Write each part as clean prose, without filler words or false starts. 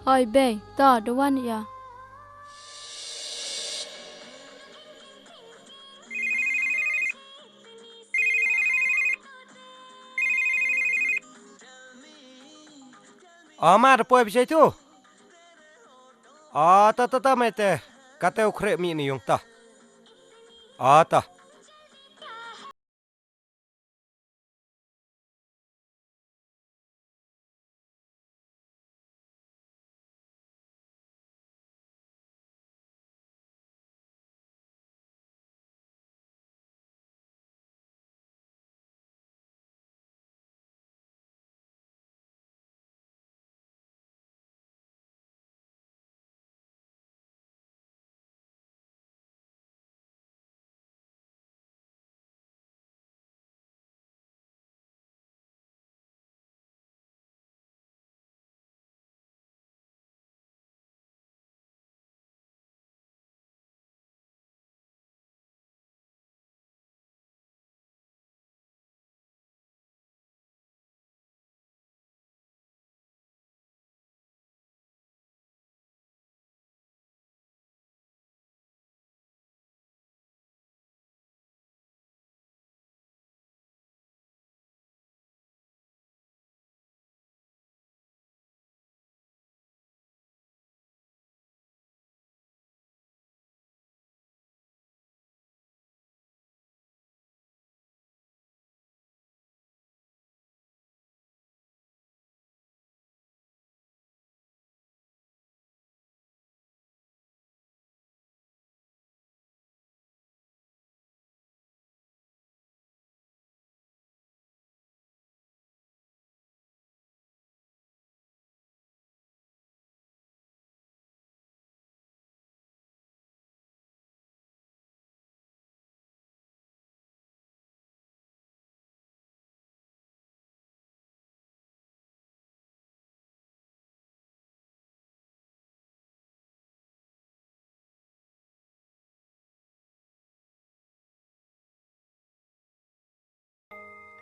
Hoi be, to the one ya. Ma ada poi bisa itu. Ta mete. Kata ukrek mi ni yung ta. Ta.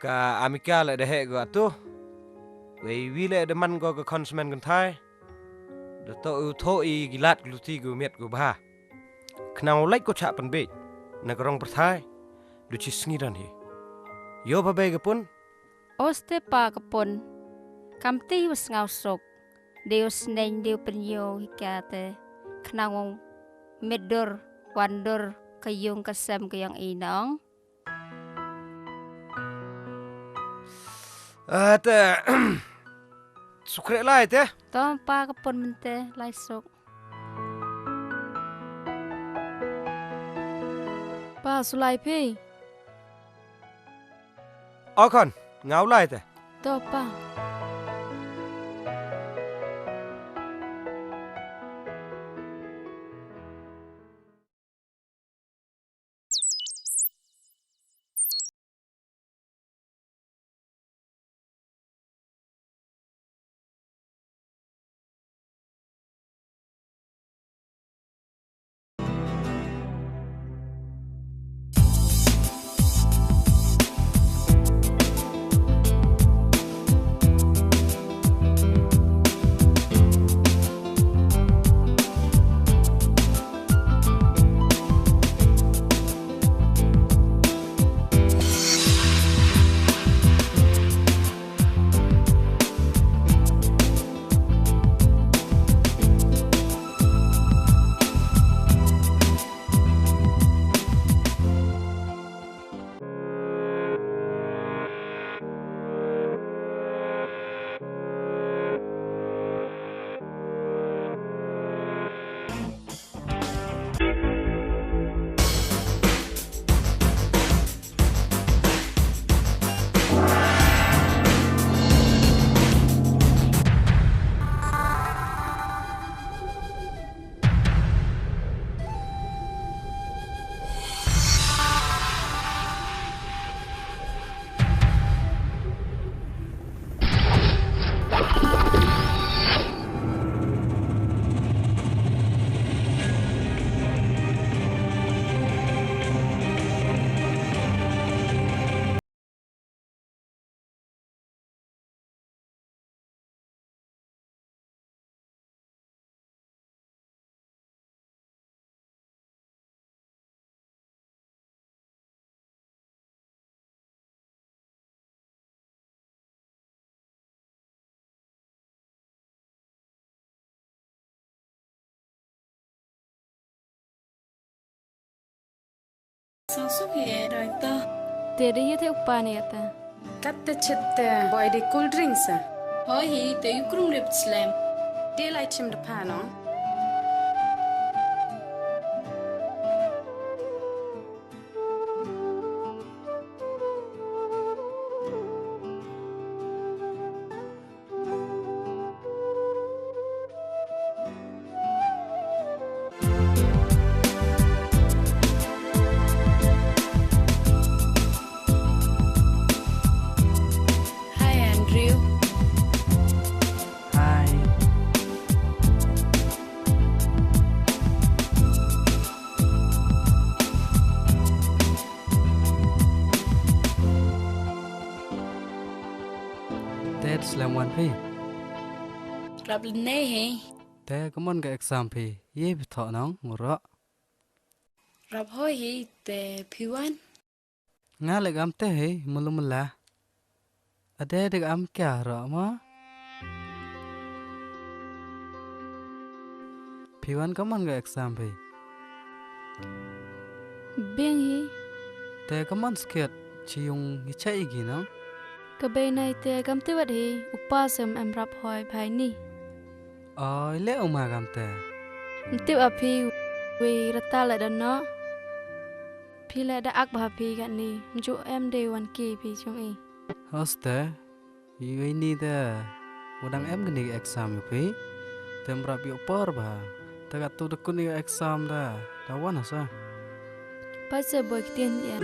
Ka amika le dehe go atu. Wei wile de man go konsumen gun thai. De to u tho I gilat gluti gu miet gu ba. Knau like ko chah pynbeij. Nagrong perthai. Du chi sngiran hi. Yo ba be pun. Oste pa kapon. Kamti was ngau sok. Deus neng deu penyo hikate. Knawong medor wandor kayung kasem kayang inong. Ta sukrek lai te. To pa kapon mente lai sok. Pa sulai pe. Kon ngau lai te. To pa. Sansu ye raita. Te de yete upane ata. Katte chitte boy de cool drinks. Hoi hi te ukrum lipt slam. Daylight chim de pano. Hi Andrew. Hai, Ted slam one phi. Rab ne he. Te có môn cái exam phi. Ye bị thọ nóng ngủ. Rab hoi hi te piwan. Nga lại gam te he mulum la. Ade de am kya rõ ma. P1 có môn cái exam phi. Beng hi. Te có môn skiat chi yung hi chạy gì nó. Kabay na ite kamti wat hi. Upasam em rap hoi bhai ni. Ôi lẽ ông mà gam te. Mtip api we rata la dan no. Pi la da ak bha pi kan ni. Mju em de wan ki pi chung i. Hoste. Yi ni de. Udang em gini exam yu phi. Tem rap yu por ba. Te gat tu dekun yu exam da. Tawan asa. Pas se boy ktin ya.